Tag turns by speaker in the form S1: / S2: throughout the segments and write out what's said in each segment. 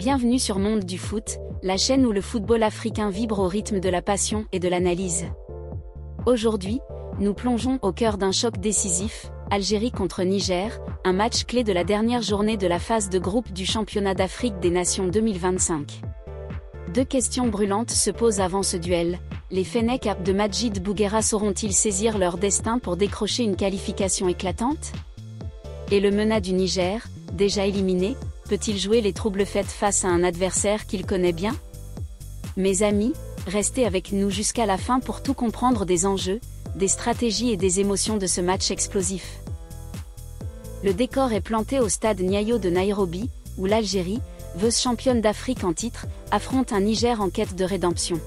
S1: Bienvenue sur Monde du Foot, la chaîne où le football africain vibre au rythme de la passion et de l'analyse. Aujourd'hui, nous plongeons au cœur d'un choc décisif, Algérie contre Niger, un match clé de la dernière journée de la phase de groupe du Championnat d'Afrique des Nations 2025. Deux questions brûlantes se posent avant ce duel. Les Fennecs de Majid Bouguera sauront-ils saisir leur destin pour décrocher une qualification éclatante? Et le MENA du Niger, déjà éliminé, peut-il jouer les troubles fêtes face à un adversaire qu'il connaît bien? Mes amis, restez avec nous jusqu'à la fin pour tout comprendre des enjeux, des stratégies et des émotions de ce match explosif. Le décor est planté au stade Niayot de Nairobi, où l'Algérie, vice-championne d'Afrique en titre, affronte un Niger en quête de rédemption.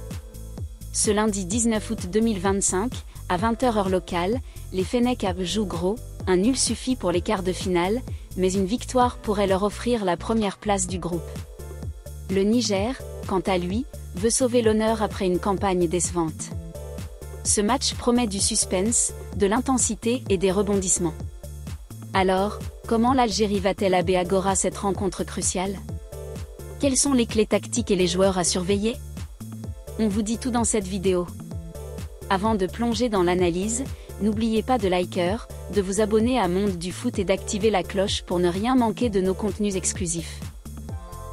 S1: Ce lundi 19 août 2025, à 20h heure locale, les Fennecs jouent gros, un nul suffit pour les quarts de finale, mais une victoire pourrait leur offrir la première place du groupe. Le Niger, quant à lui, veut sauver l'honneur après une campagne décevante. Ce match promet du suspense, de l'intensité et des rebondissements. Alors, comment l'Algérie va-t-elle aborder cette rencontre cruciale? Quelles sont les clés tactiques et les joueurs à surveiller? On vous dit tout dans cette vidéo. Avant de plonger dans l'analyse, n'oubliez pas de liker, de vous abonner à Monde du Foot et d'activer la cloche pour ne rien manquer de nos contenus exclusifs.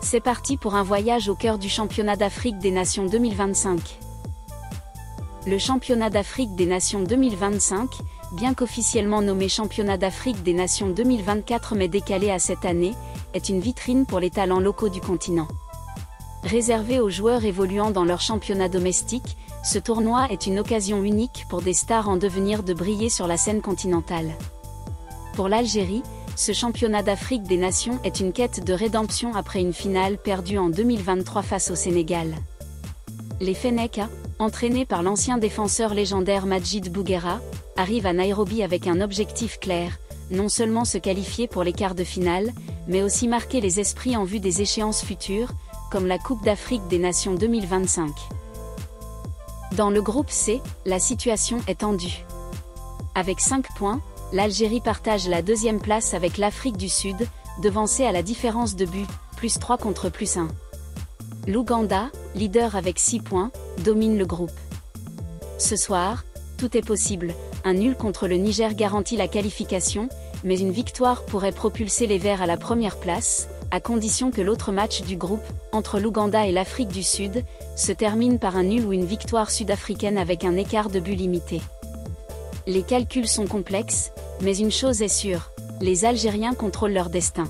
S1: C'est parti pour un voyage au cœur du Championnat d'Afrique des Nations 2025. Le Championnat d'Afrique des Nations 2025, bien qu'officiellement nommé Championnat d'Afrique des Nations 2024 mais décalé à cette année, est une vitrine pour les talents locaux du continent. Réservé aux joueurs évoluant dans leur championnat domestique, ce tournoi est une occasion unique pour des stars en devenir de briller sur la scène continentale. Pour l'Algérie, ce championnat d'Afrique des Nations est une quête de rédemption après une finale perdue en 2023 face au Sénégal. Les Fennecs, entraînés par l'ancien défenseur légendaire Majid Bouguera, arrivent à Nairobi avec un objectif clair, non seulement se qualifier pour les quarts de finale, mais aussi marquer les esprits en vue des échéances futures, comme la Coupe d'Afrique des Nations 2025. Dans le groupe C, la situation est tendue. Avec 5 points, l'Algérie partage la deuxième place avec l'Afrique du Sud, devancée à la différence de but, +3 contre +1. L'Ouganda, leader avec 6 points, domine le groupe. Ce soir, tout est possible, un nul contre le Niger garantit la qualification, mais une victoire pourrait propulser les Verts à la première place, à condition que l'autre match du groupe, entre l'Ouganda et l'Afrique du Sud, se termine par un nul ou une victoire sud-africaine avec un écart de but limité. Les calculs sont complexes, mais une chose est sûre, les Algériens contrôlent leur destin.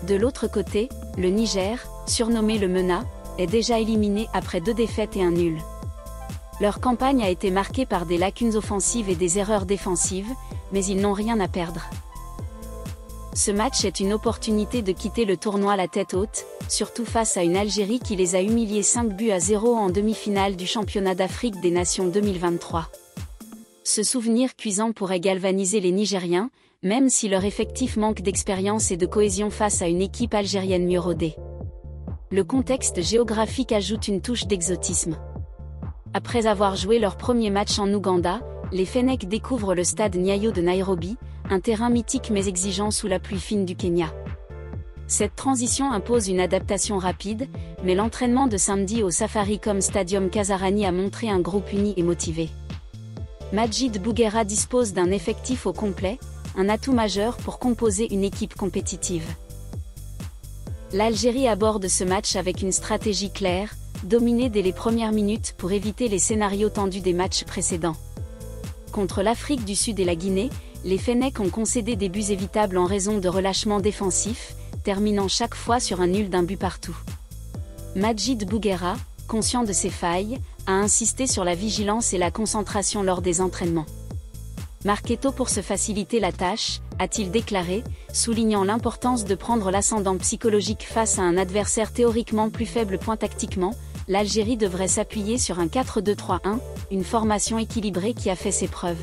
S1: De l'autre côté, le Niger, surnommé le MENA, est déjà éliminé après 2 défaites et un nul. Leur campagne a été marquée par des lacunes offensives et des erreurs défensives, mais ils n'ont rien à perdre. Ce match est une opportunité de quitter le tournoi la tête haute, surtout face à une Algérie qui les a humiliés 5-0 en demi-finale du Championnat d'Afrique des Nations 2023. Ce souvenir cuisant pourrait galvaniser les Nigériens, même si leur effectif manque d'expérience et de cohésion face à une équipe algérienne mieux rodée. Le contexte géographique ajoute une touche d'exotisme. Après avoir joué leur premier match en Ouganda, les Fennecs découvrent le stade Niayot de Nairobi, un terrain mythique mais exigeant sous la pluie fine du Kenya. Cette transition impose une adaptation rapide, mais l'entraînement de samedi au Safaricom Stadium Kasarani a montré un groupe uni et motivé. Majid Bouguera dispose d'un effectif au complet, un atout majeur pour composer une équipe compétitive. L'Algérie aborde ce match avec une stratégie claire, dominer dès les premières minutes pour éviter les scénarios tendus des matchs précédents. Contre l'Afrique du Sud et la Guinée, les Fennecs ont concédé des buts évitables en raison de relâchements défensifs, terminant chaque fois sur un nul d'un but partout. Majid Bouguera, conscient de ses failles, a insisté sur la vigilance et la concentration lors des entraînements. Marqué tôt pour se faciliter la tâche, a-t-il déclaré, soulignant l'importance de prendre l'ascendant psychologique face à un adversaire théoriquement plus faible. Tactiquement, l'Algérie devrait s'appuyer sur un 4-2-3-1, une formation équilibrée qui a fait ses preuves.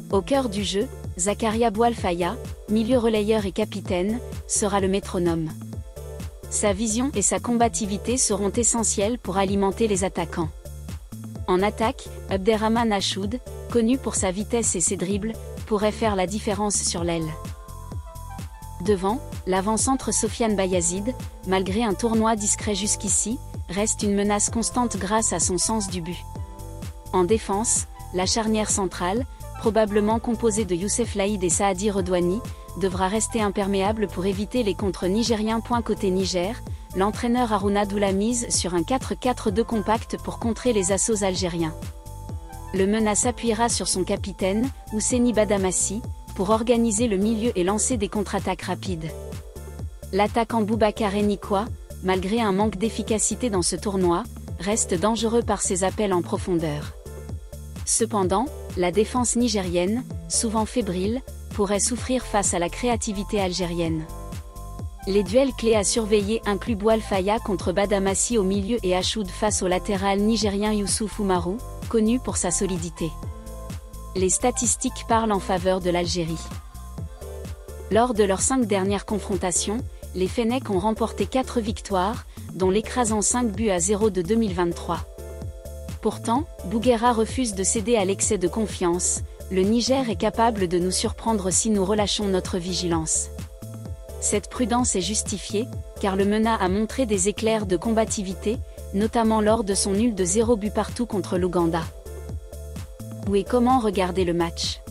S1: Au cœur du jeu, Zakaria Boualfaya, milieu relayeur et capitaine, sera le métronome. Sa vision et sa combativité seront essentielles pour alimenter les attaquants. En attaque, Abderrahmane Achoud, connu pour sa vitesse et ses dribbles, pourrait faire la différence sur l'aile. Devant, l'avant-centre Sofiane Bayazid, malgré un tournoi discret jusqu'ici, reste une menace constante grâce à son sens du but. En défense, la charnière centrale, probablement composée de Youssef Laïd et Saadi Redouani, devra rester imperméable pour éviter les contres nigériens. Côté Niger, l'entraîneur Harouna Doula mise sur un 4-4-2 compact pour contrer les assauts algériens. Le MENA s'appuiera sur son capitaine, Ousseni Badamassi, pour organiser le milieu et lancer des contre-attaques rapides. L'attaquant Boubacar Enikwa, malgré un manque d'efficacité dans ce tournoi, reste dangereux par ses appels en profondeur. Cependant, la défense nigérienne, souvent fébrile, pourrait souffrir face à la créativité algérienne. Les duels clés à surveiller incluent Boual Faya contre Badamassi au milieu et Achoud face au latéral nigérien Youssouf Oumarou, connu pour sa solidité. Les statistiques parlent en faveur de l'Algérie. Lors de leurs 5 dernières confrontations, les Fennecs ont remporté 4 victoires, dont l'écrasant 5-0 de 2023. Pourtant, Bouguera refuse de céder à l'excès de confiance. Le Niger est capable de nous surprendre si nous relâchons notre vigilance. Cette prudence est justifiée, car le MENA a montré des éclairs de combativité, notamment lors de son nul de 0 but partout contre l'Ouganda. Où et comment regarder le match?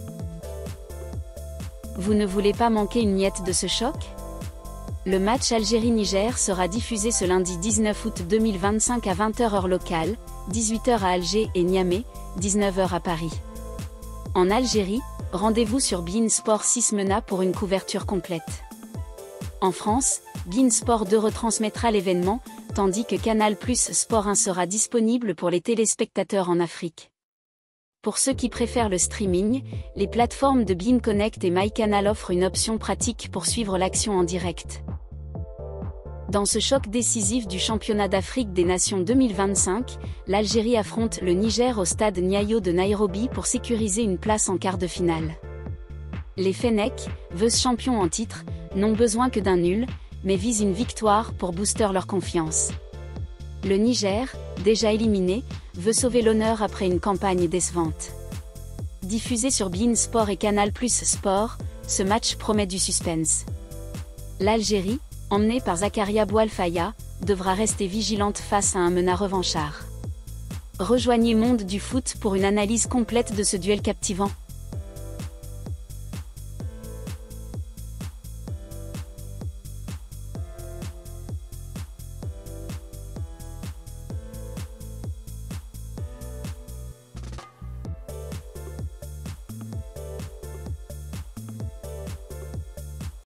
S1: Vous ne voulez pas manquer une miette de ce choc? Le match Algérie-Niger sera diffusé ce lundi 19 août 2025 à 20h heure locale, 18h à Alger et Niamey, 19h à Paris. En Algérie, rendez-vous sur beIN Sport 6 MENA pour une couverture complète. En France, beIN Sport 2 retransmettra l'événement, tandis que Canal+ Sport 1 sera disponible pour les téléspectateurs en Afrique. Pour ceux qui préfèrent le streaming, les plateformes de beIN Connect et MyCanal offrent une option pratique pour suivre l'action en direct. Dans ce choc décisif du championnat d'Afrique des Nations 2025, l'Algérie affronte le Niger au stade Nyayo de Nairobi pour sécuriser une place en quart de finale. Les Fennecs, vice-champions en titre, n'ont besoin que d'un nul, mais visent une victoire pour booster leur confiance. Le Niger, déjà éliminé, veut sauver l'honneur après une campagne décevante. Diffusé sur beIN Sport et Canal+ Sport, ce match promet du suspense. L'Algérie, emmenée par Zakaria Boual Faya, devra rester vigilante face à un MENA revanchard. Rejoignez Monde du Foot pour une analyse complète de ce duel captivant.